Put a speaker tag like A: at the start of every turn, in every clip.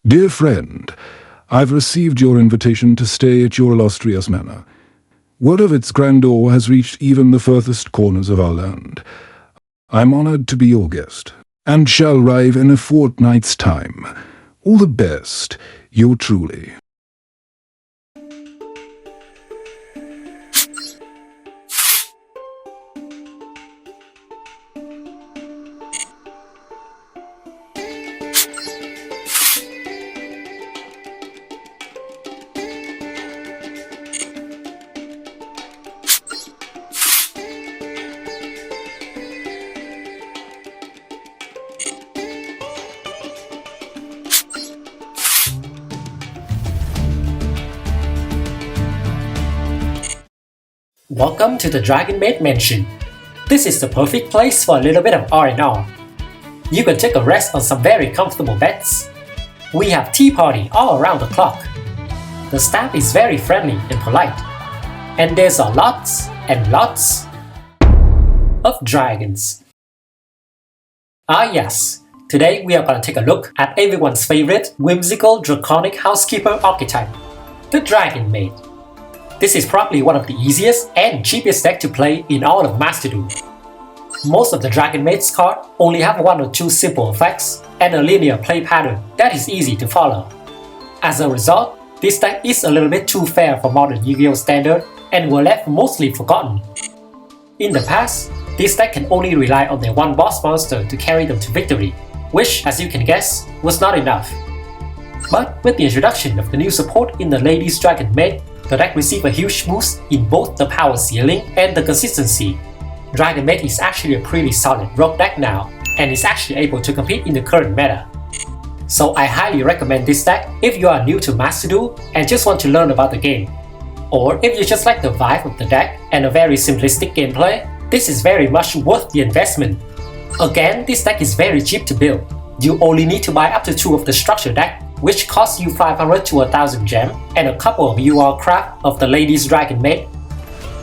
A: Dear friend, I've received your invitation to stay at your illustrious manor. Word of its grandeur has reached even the furthest corners of our land. I'm honored to be your guest, and shall arrive in a fortnight's time. All the best, yours truly.
B: Welcome to the Dragonmaid Mansion. This is the perfect place for a little bit of R&R. You can take a rest on some very comfortable beds. We have tea party all around the clock. The staff is very friendly and polite. And there's lots and lots of dragons. Ah yes, today we are going to take a look at everyone's favorite whimsical draconic housekeeper archetype, the Dragonmaid. This is probably one of the easiest and cheapest deck to play in all of masterduel. Most of the Dragonmaid's cards only have one or two simple effects and a linear play pattern that is easy to follow. As a result, this deck is a little bit too fair for modern Yu-Gi-Oh standard and were left mostly forgotten. In the past, this deck can only rely on their one boss monster to carry them to victory, which, as you can guess, was not enough. But with the introduction of the new support in the Ladies Dragonmaid, the deck received a huge boost in both the power ceiling and the consistency. Dragonmaid is actually a pretty solid rogue deck now, and is actually able to compete in the current meta. So I highly recommend this deck if you are new to masterduel and just want to learn about the game. Or if you just like the vibe of the deck and a very simplistic gameplay, this is very much worth the investment. Again, this deck is very cheap to build. You only need to buy up to 2 of the structure deck, which costs you 500 to 1000 gem and a couple of UR craft of the Ladies Dragonmaid.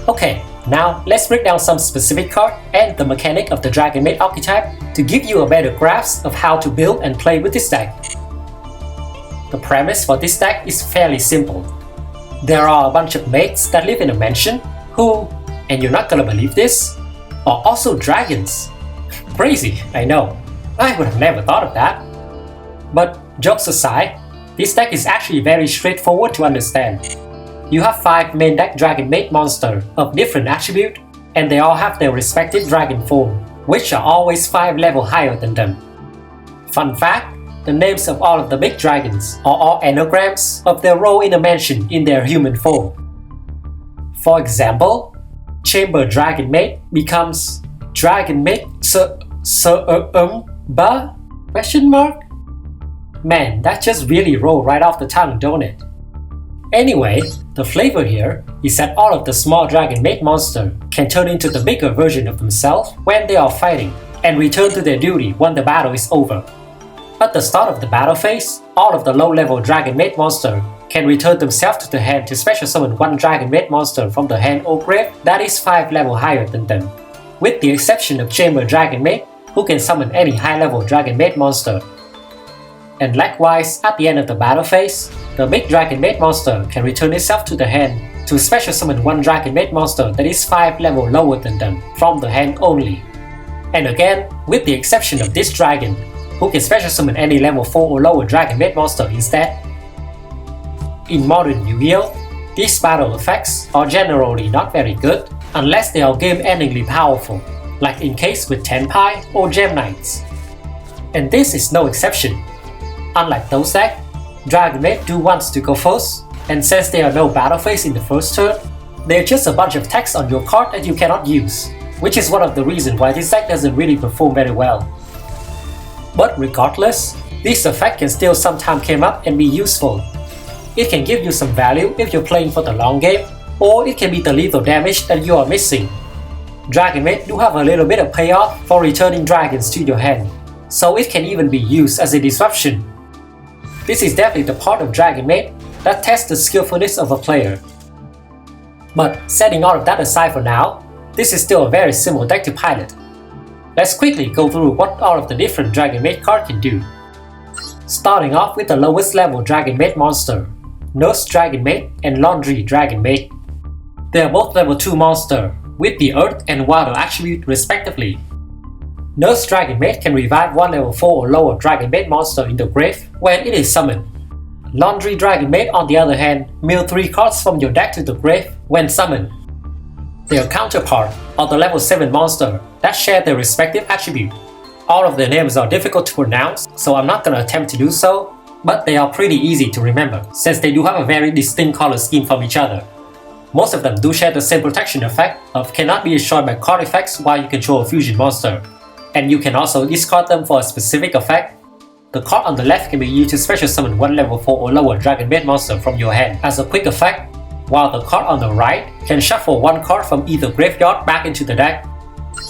B: Okay, now let's break down some specific card and the mechanic of the Dragonmaid archetype to give you a better grasp of how to build and play with this deck. The premise for this deck is fairly simple. There are a bunch of maids that live in a mansion who, and you're not gonna believe this, are also dragons. Crazy, I know. I would have never thought of that. But jokes aside, this deck is actually very straightforward to understand. You have 5 main deck Dragonmaid monsters of different attribute, and they all have their respective dragon form, which are always 5 levels higher than them. Fun fact, the names of all of the big dragons are all anagrams of their role in a mansion in their human form. For example, Chamber Dragonmaid becomes Dragonmaid Ba? Question mark? Man, that just really rolled right off the tongue, don't it? Anyway, the flavor here is that all of the small Dragonmaid monsters can turn into the bigger version of themselves when they are fighting, and return to their duty when the battle is over. At the start of the battle phase, all of the low-level Dragonmaid monsters can return themselves to the hand to special summon one Dragonmaid monster from the hand or grave that is 5 levels higher than them, with the exception of Chamber Dragonmaid, who can summon any high-level Dragonmaid monster. And likewise, at the end of the battle phase, the big Dragonmaid monster can return itself to the hand to special summon one Dragonmaid monster that is 5 levels lower than them from the hand only. And again, with the exception of this dragon, who can special summon any level 4 or lower Dragonmaid monster instead. In modern Yu-Gi-Oh, these battle effects are generally not very good unless they are game-endingly powerful, like in case with Tenpai or Gem Knights. And this is no exception. Unlike those decks, Dragonmaid do wants to go first, and since there are no battle phase in the first turn, they're just a bunch of text on your card that you cannot use, which is one of the reasons why this deck doesn't really perform very well. But regardless, this effect can still sometimes come up and be useful. It can give you some value if you're playing for the long game, or it can be the lethal damage that you are missing. Dragonmaid do have a little bit of payoff for returning dragons to your hand, so it can even be used as a disruption. This is definitely the part of Dragonmaid that tests the skillfulness of a player. But setting all of that aside for now, this is still a very simple deck to pilot. Let's quickly go through what all of the different Dragonmaid cards can do. Starting off with the lowest level Dragonmaid monster, Nurse Dragonmaid and Laundry Dragonmaid. They are both level 2 monster with the Earth and Water attribute respectively. Nurse Dragonmaid can revive one level 4 or lower Dragonmaid monster in the grave when it is summoned. Laundry Dragonmaid on the other hand mill 3 cards from your deck to the grave when summoned. Their counterpart are the level 7 monster that share their respective attribute. All of their names are difficult to pronounce, so I'm not gonna attempt to do so, but they are pretty easy to remember since they do have a very distinct color scheme from each other. Most of them do share the same protection effect of cannot be destroyed by card effects while you control a fusion monster, and you can also discard them for a specific effect. The card on the left can be used to special summon one level 4 or lower Dragonmaid monster from your hand as a quick effect, while the card on the right can shuffle one card from either graveyard back into the deck.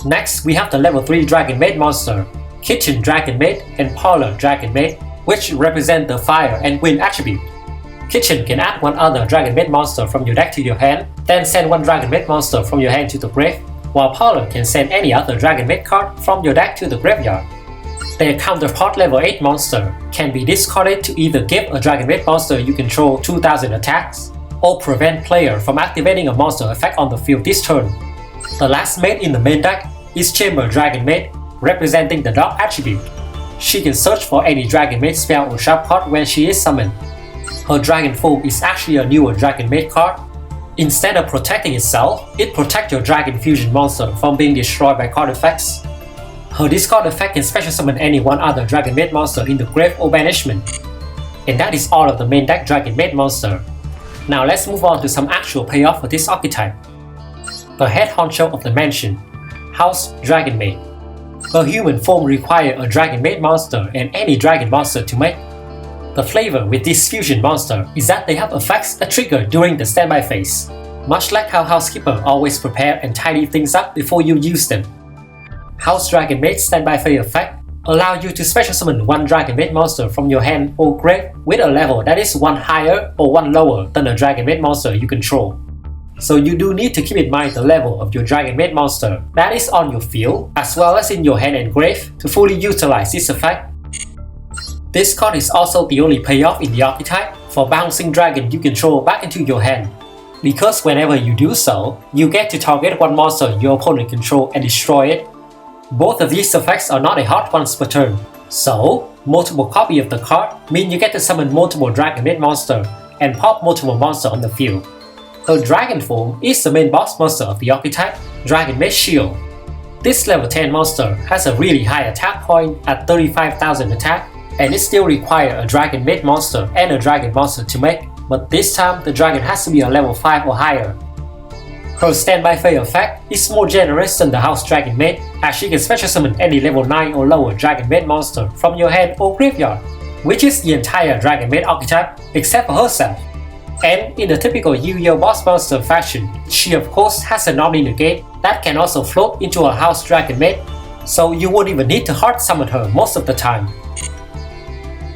B: Next, we have the level 3 Dragonmaid monster, Kitchen Dragonmaid and Parlor Dragonmaid, which represent the fire and wind attribute. Kitchen can add one other Dragonmaid monster from your deck to your hand, then send one Dragonmaid monster from your hand to the grave, while Parlor can send any other Dragonmaid card from your deck to the graveyard. Their counterpart level 8 monster can be discarded to either give a Dragonmaid monster you control 2000 attacks, or prevent player from activating a monster effect on the field this turn. The last maid in the main deck is Chamber Dragonmaid, representing the dark attribute. She can search for any Dragonmaid spell or sharp card when she is summoned. Her Dragon Form is actually a newer Dragonmaid card. Instead of protecting itself, it protects your Dragon Fusion monster from being destroyed by card effects. Her discard effect can special summon any one other Dragonmaid monster in the grave or banishment. And that is all of the main deck Dragonmaid monster. Now let's move on to some actual payoff for this archetype. The head honcho of the mansion, House Dragonmaid. Her human form requires a Dragonmaid monster and any dragon monster to make. The flavor with this fusion monster is that they have effects that trigger during the standby phase, much like how Housekeeper always prepare and tidy things up before you use them. House Dragonmaid's standby phase effect allow you to special summon one Dragonmaid monster from your hand or grave with a level that is one higher or one lower than a Dragonmaid monster you control. So you do need to keep in mind the level of your Dragonmaid monster that is on your field as well as in your hand and grave to fully utilize this effect. This card is also the only payoff in the archetype for bouncing dragon you control back into your hand, because whenever you do so, you get to target one monster your opponent controls and destroy it. Both of these effects are not a hard once per turn, so multiple copy of the card mean you get to summon multiple Dragonmaid monster and pop multiple monster on the field. Her dragon form is the main boss monster of the archetype, Dragonmaid Shield. This level 10 monster has a really high attack point at 35,000 attack, and it still requires a Dragonmaid monster and a dragon monster to make, but this time the dragon has to be a level 5 or higher. Her standby phase effect is more generous than the House Dragonmaid, as she can special summon any level 9 or lower Dragonmaid monster from your hand or graveyard, which is the entire Dragonmaid archetype except for herself. And in the typical yugioh boss monster fashion, she of course has an Omni Negate that can also float into a House Dragonmaid, so you won't even need to hard summon her most of the time.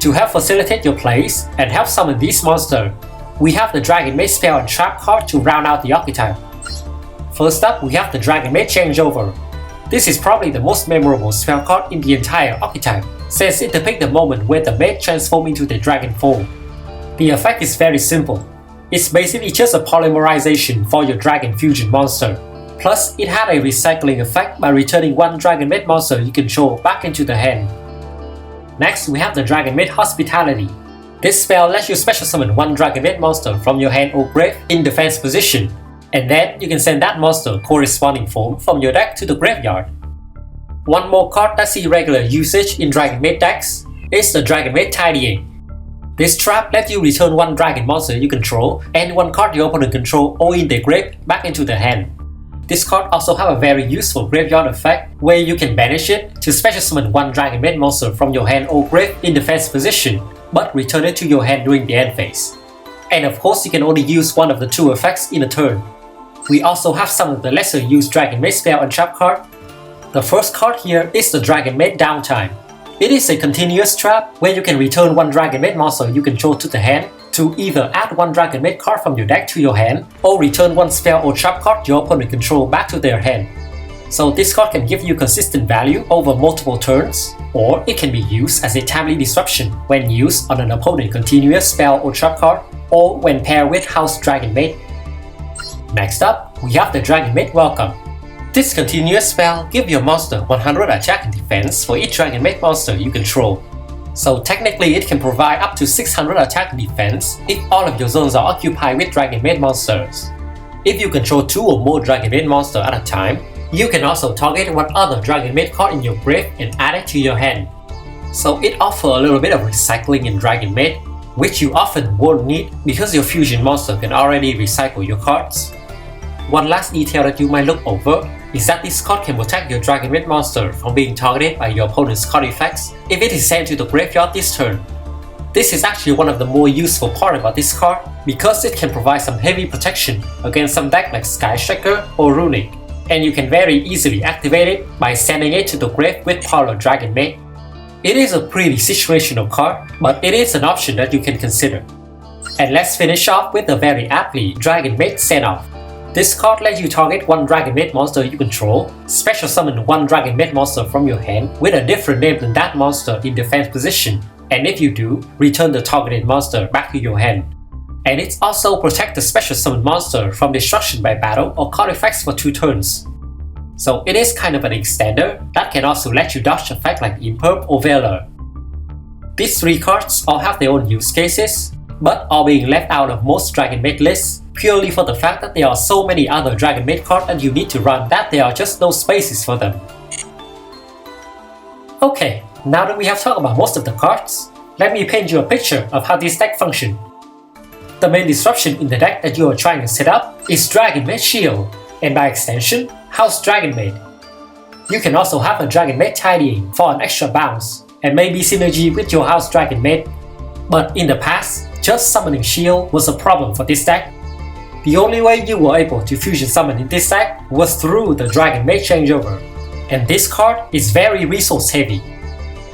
B: To help facilitate your plays and help summon these monsters, we have the Dragonmaid spell and trap card to round out the archetype. First up, we have the Dragonmaid Changeover. This is probably the most memorable spell card in the entire archetype, since it depicts the moment where the maid transforms into the dragon form. The effect is very simple. It's basically just a polymerization for your Dragon Fusion monster. Plus, it had a recycling effect by returning one Dragonmaid monster you control back into the hand. Next, we have the Dragonmaid Hospitality. This spell lets you special summon one Dragonmaid monster from your hand or grave in defense position, and then you can send that monster corresponding form from your deck to the graveyard. One more card that sees regular usage in Dragonmaid decks is the Dragonmaid Tidying. This trap lets you return one dragon monster you control and one card your opponent control or in their grave back into the hand. This card also has a very useful graveyard effect where you can banish it to special summon one Dragonmaid monster from your hand or grave in defense position, but return it to your hand during the end phase. And of course you can only use one of the two effects in a turn. We also have some of the lesser used Dragonmaid spell and trap card. The first card here is the Dragonmaid Downtime. It is a continuous trap where you can return one Dragonmaid monster you control to the hand to either add one Dragonmaid card from your deck to your hand or return one spell or trap card your opponent control back to their hand. So this card can give you consistent value over multiple turns. or it can be used as a timely disruption when used on an opponent's continuous spell or trap card, or when paired with House Dragonmaid. Next up, we have the Dragonmaid Welcome. This continuous spell gives your monster 100 attack and defense for each Dragonmaid monster you control. So technically it can provide up to 600 attack and defense if all of your zones are occupied with Dragonmaid monsters. If you control 2 or more Dragonmaid monsters at a time, you can also target one other Dragonmaid card in your grave and add it to your hand. So it offers a little bit of recycling in Dragonmaid, which you often won't need because your fusion monster can already recycle your cards. One last detail that you might look over is that this card can protect your Dragonmaid monster from being targeted by your opponent's card effects if it is sent to the graveyard this turn. This is actually one of the more useful part about this card because it can provide some heavy protection against some deck like Sky Striker or Runic, and you can very easily activate it by sending it to the grave with Power Dragonmaid. It is a pretty situational card, but it is an option that you can consider. And let's finish off with the very aptly Dragonmaid Send-Off. This card lets you target one Dragonmaid monster you control, special summon one Dragonmaid monster from your hand with a different name than that monster in defense position, and if you do, return the targeted monster back to your hand. And it also protects the special summon monster from destruction by battle or card effects for 2 turns. So it is kind of an extender that can also let you dodge effects like Imperm or Valor. These 3 cards all have their own use cases, but are being left out of most Dragonmaid lists purely for the fact that there are so many other Dragonmaid cards that you need to run that there are just no spaces for them. Okay, now that we have talked about most of the cards, let me paint you a picture of how this deck functions. The main disruption in the deck that you are trying to set up is Dragonmaid Shield, and by extension, House Dragonmaid. You can also have a Dragonmaid Tidying for an extra bounce, and maybe synergy with your House Dragonmaid. But in the past, just summoning Shield was a problem for this deck. The only way you were able to fusion summon in this deck was through the Dragonmaid changeover, and this card is very resource heavy.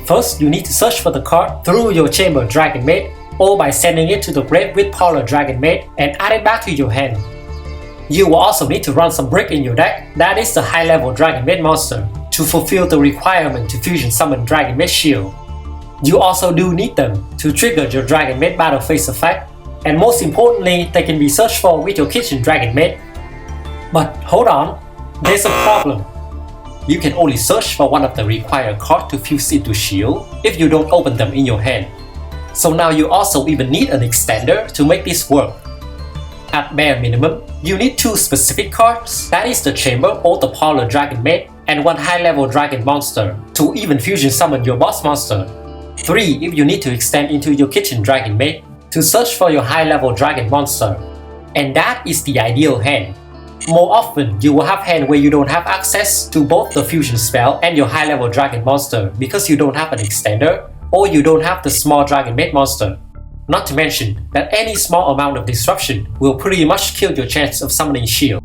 B: First, you need to search for the card through your chamber Dragonmaid or by sending it to the grave with Power Dragonmaid and add it back to your hand. You will also need to run some brick in your deck, that is the high level Dragonmaid monster, to fulfill the requirement to fusion summon Dragonmaid Shield. You also do need them to trigger your Dragonmaid battle phase effect, and most importantly, they can be searched for with your kitchen Dragonmaid. But hold on, there's a problem. You can only search for one of the required cards to fuse into Shield if you don't open them in your hand. So now you also even need an extender to make this work. At bare minimum, you need 2 specific cards, that is the chamber or the Power Dragonmaid, and 1 high level dragon monster to even fusion summon your boss monster. 3 if you need to extend into your kitchen Dragonmaid to search for your high level dragon monster. And that is the ideal hand. More often, you will have hand where you don't have access to both the fusion spell and your high level dragon monster because you don't have an extender or you don't have the small Dragonmaid monster. Not to mention that any small amount of disruption will pretty much kill your chance of summoning Shield.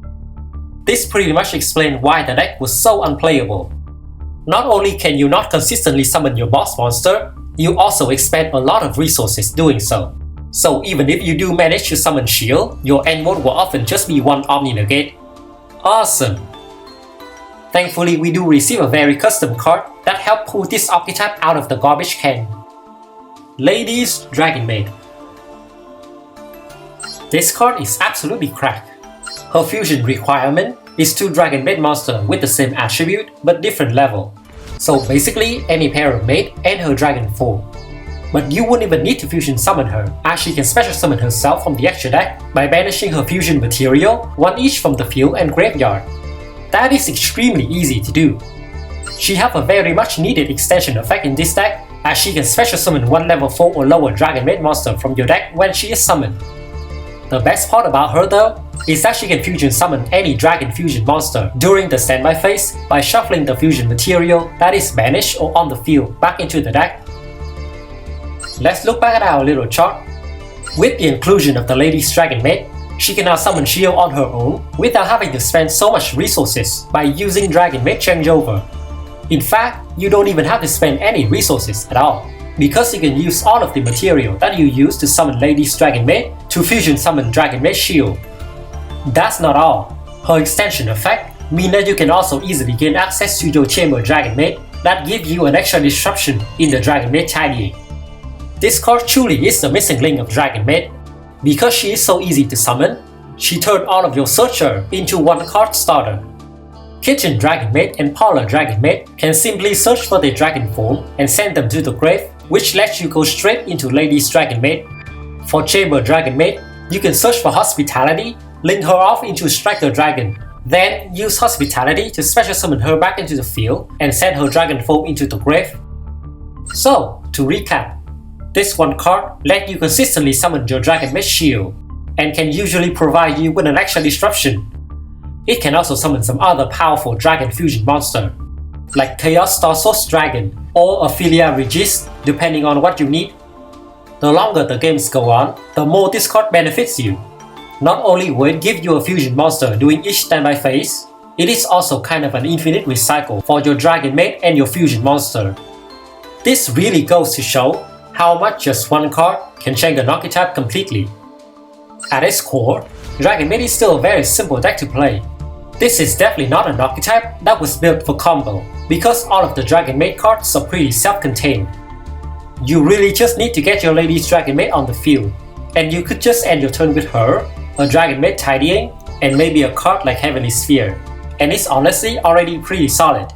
B: This pretty much explains why the deck was so unplayable. Not only can you not consistently summon your boss monster, you also expend a lot of resources doing so. So even if you do manage to summon Shield, your end mode will often just be 1 Omni Negate. Awesome! Thankfully, we do receive a very custom card that helps pull this archetype out of the garbage can. Lady's Dragonmaid. This card is absolutely cracked. Her fusion requirement is 2 Dragonmaid monsters with the same attribute but different level. So basically any pair of maid and her dragon form. But you wouldn't even need to fusion summon her, as she can special summon herself from the extra deck by banishing her fusion material, 1 each from the field and graveyard. That is extremely easy to do. She has a very much needed extension effect in this deck, as she can special summon 1 level 4 or lower Dragonmaid monster from your deck when she is summoned. The best part about her though, is that she can fusion summon any dragon fusion monster during the standby phase by shuffling the fusion material that is banished or on the field back into the deck. Let's look back at our little chart. With the inclusion of the Lady's Dragonmaid, she can now summon Shield on her own without having to spend so much resources by using Dragonmaid changeover. In fact, you don't even have to spend any resources at all, because you can use all of the material that you use to summon Lady's Dragonmaid to fusion summon Dragonmaid Shield. That's not all. Her extension effect means that you can also easily gain access to your chamber Dragonmaid that give you an extra disruption in the Dragonmaid tidying. This card truly is the missing link of Dragonmaid. Because she is so easy to summon, she turned all of your searcher into one card starter. Kitchen Dragonmaid and Parlor Dragonmaid can simply search for their dragon form and send them to the grave, which lets you go straight into Lady's Dragonmaid. For Chamber Dragonmaid, you can search for Hospitality, link her off into Striker Dragon, then use Hospitality to special summon her back into the field and send her dragon form into the grave. So, to recap, this one card lets you consistently summon your Dragonmaid shield and can usually provide you with an extra disruption. It can also summon some other powerful dragon fusion monster, like Chaos Starsource Dragon or Ophelia Regis, depending on what you need. The longer the games go on, the more this card benefits you. Not only will it give you a fusion monster during each Stanby Phase, it is also kind of an infinite recycle for your Dragonmaid and your fusion monster. This really goes to show how much just one card can change an archetype completely. At its core, Dragonmaid is still a very simple deck to play. This is definitely not an archetype that was built for combo, because all of the Dragonmaid cards are pretty self-contained. You really just need to get your Lady's Dragonmaid on the field, and you could just end your turn with her, a Dragonmaid tidying, and maybe a card like Heavenly Sphere, and it's honestly already pretty solid.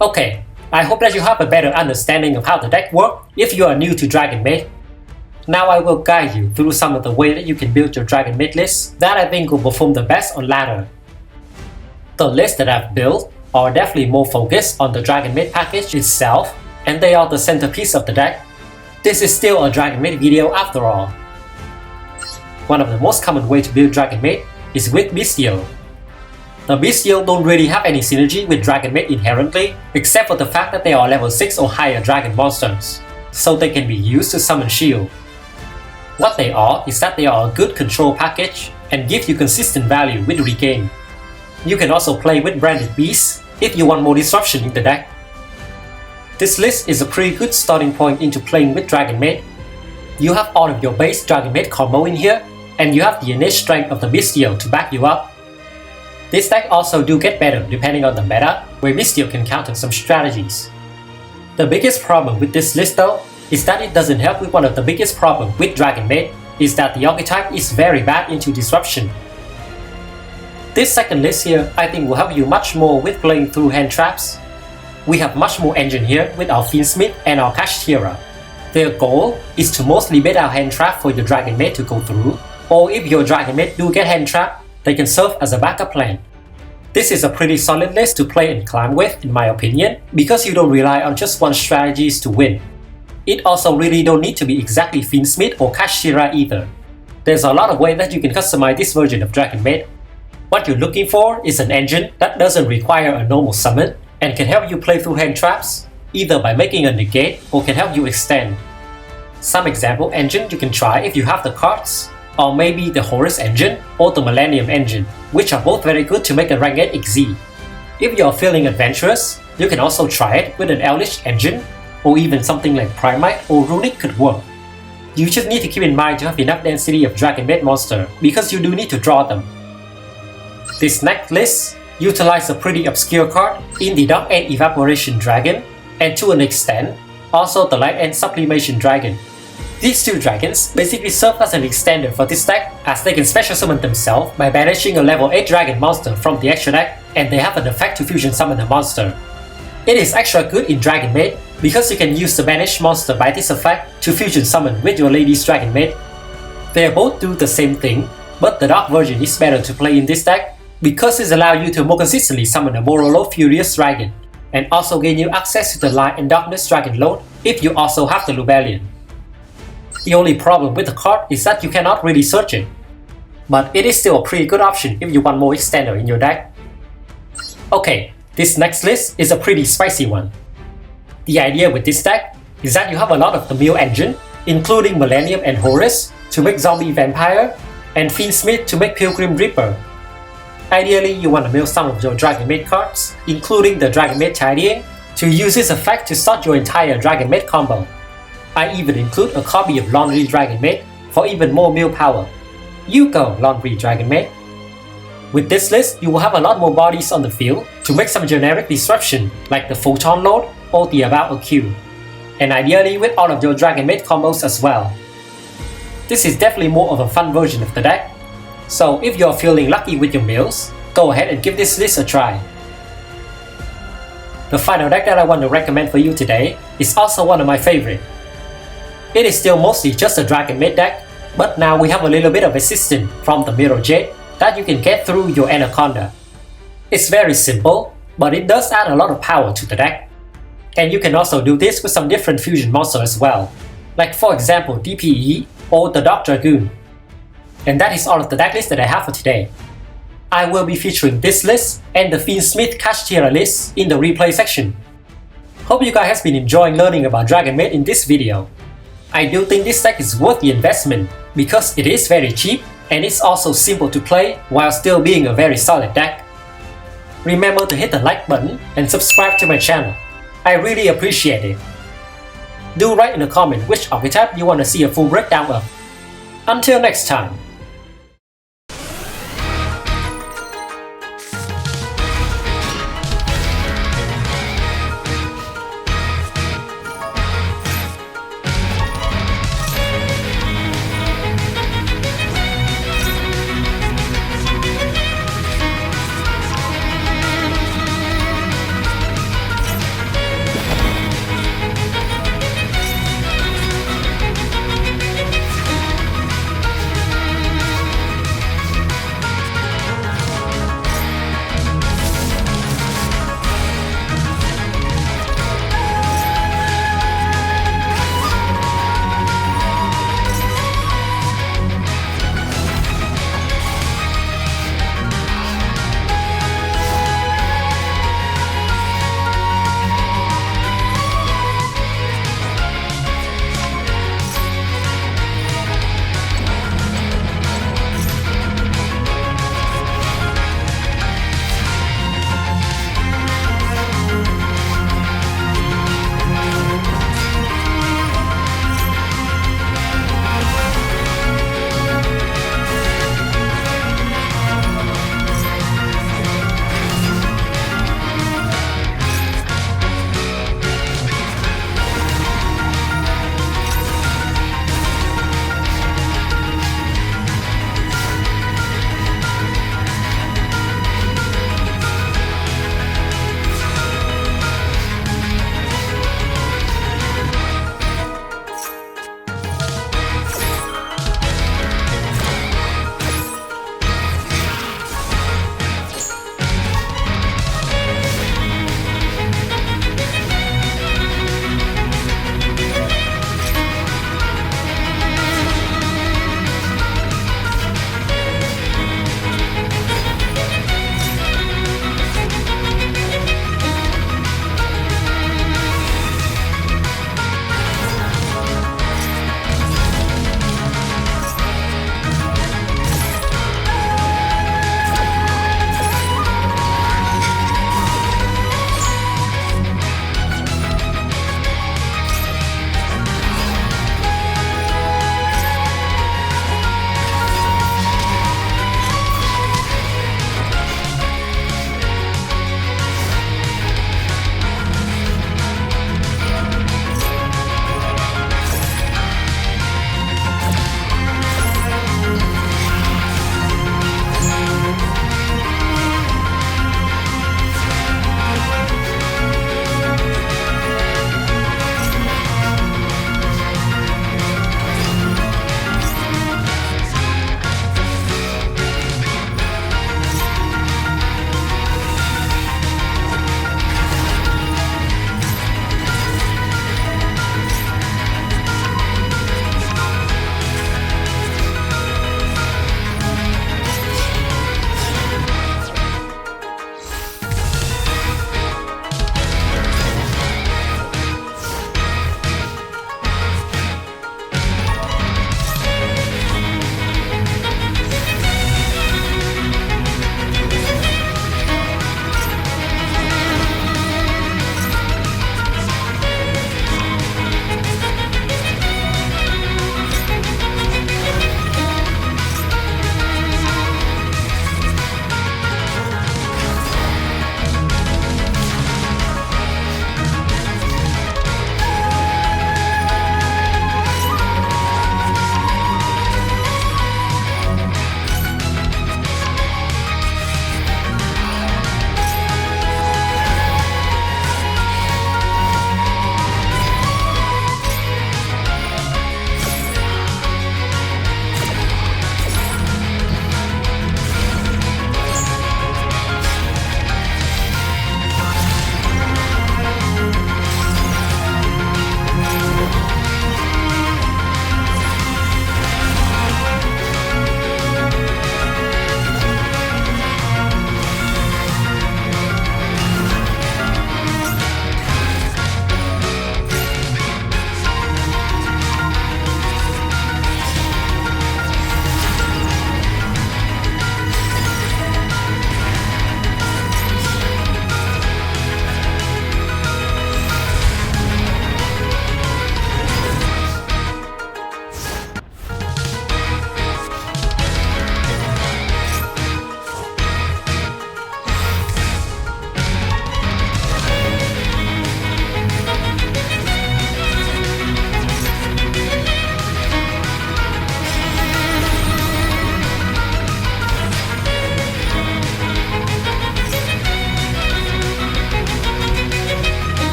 B: Okay, I hope that you have a better understanding of how the deck works if you are new to Dragonmaid. Now I will guide you through some of the ways that you can build your Dragonmaid list that I think will perform the best on ladder. The list that I've built are definitely more focused on the Dragonmaid package itself, and they are the centerpiece of the deck. This is still a Dragonmaid video after all. One of the most common ways to build Dragonmaid is with Bestial. The Bestial don't really have any synergy with Dragonmaid inherently, except for the fact that they are level 6 or higher dragon monsters, so they can be used to summon shield. What they are is that they are a good control package and give you consistent value with regain. You can also play with branded beasts if you want more disruption in the deck. This list is a pretty good starting point into playing with Dragonmaid. You have all of your base Dragonmaid combo in here, and you have the innate strength of the Bestial to back you up. This deck also do get better depending on the meta, where Bestial can counter some strategies. The biggest problem with this list though is that it doesn't help with one of the biggest problems with Dragonmaid, is that the archetype is very bad into disruption. This second list here I think will help you much more with playing through hand traps. We have much more engine here with our Fiendsmith and our Kashtira. Their goal is to mostly bait our hand trap for your Dragonmaid to go through, or if your Dragonmaid do get hand trap, they can serve as a backup plan. This is a pretty solid list to play and climb with in my opinion, because you don't rely on just one strategies to win. It also really don't need to be exactly Fiendsmith or Kashtira either. There's a lot of ways that you can customize this version of Dragonmaid. What you're looking for is an engine that doesn't require a normal summon and can help you play through hand traps, either by making a negate or can help you extend. Some example engine you can try if you have the cards, or maybe the Horus engine or the Millennium engine, which are both very good to make a ranked XZ. If you are feeling adventurous, you can also try it with an Elvish engine, or even something like Primite or Runic could work. You just need to keep in mind to have enough density of Dragonmaid monster, because you do need to draw them. This next list utilize a pretty obscure card in the Dark End Evaporation Dragon, and to an extent, also the Light End Sublimation Dragon. These two dragons basically serve as an extender for this deck, as they can special summon themselves by banishing a level 8 dragon monster from the extra deck, and they have an effect to fusion summon a monster. It is extra good in Dragonmaid because you can use the banished monster by this effect to fusion summon with your Lady's Dragonmaid. They both do the same thing, but the dark version is better to play in this deck because it allows you to more consistently summon a Morolo Furious Dragon, and also gain you access to the Light and Darkness Dragon load if you also have the Lubellion. The only problem with the card is that you cannot really search it, but it is still a pretty good option if you want more extender in your deck. Okay, this next list is a pretty spicy one. The idea with this deck is that you have a lot of the mill engine, including Millennium and Horus to make Zombie Vampire, and Fiendsmith to make Pilgrim Reaper. Ideally, you want to mill some of your Dragonmaid cards, including the Dragonmaid Tidying, to use this effect to start your entire Dragonmaid combo. I even include a copy of Laundry Dragonmaid for even more mill power. You go, Laundry Dragonmaid! With this list, you will have a lot more bodies on the field to make some generic disruption like the photon load or the about a Q, and ideally with all of your Dragonmaid combos as well. This is definitely more of a fun version of the deck, so if you're feeling lucky with your builds, go ahead and give this list a try. The final deck that I want to recommend for you today is also one of my favorite. It is still mostly just a Dragonmaid deck, but now we have a little bit of assistance from the Mirror Jade that you can get through your Anaconda. It's very simple, but it does add a lot of power to the deck. And you can also do this with some different fusion monsters as well, like for example DPE or the Dark Dragoon. And that is all of the deck list that I have for today. I will be featuring this list and the Fiendsmith-Kashtira list in the replay section. Hope you guys have been enjoying learning about Dragonmaid in this video. I do think this deck is worth the investment because it is very cheap and it's also simple to play while still being a very solid deck. Remember to hit the like button and subscribe to my channel. I really appreciate it. Do write in a comment which archetype you want to see a full breakdown of. Until next time.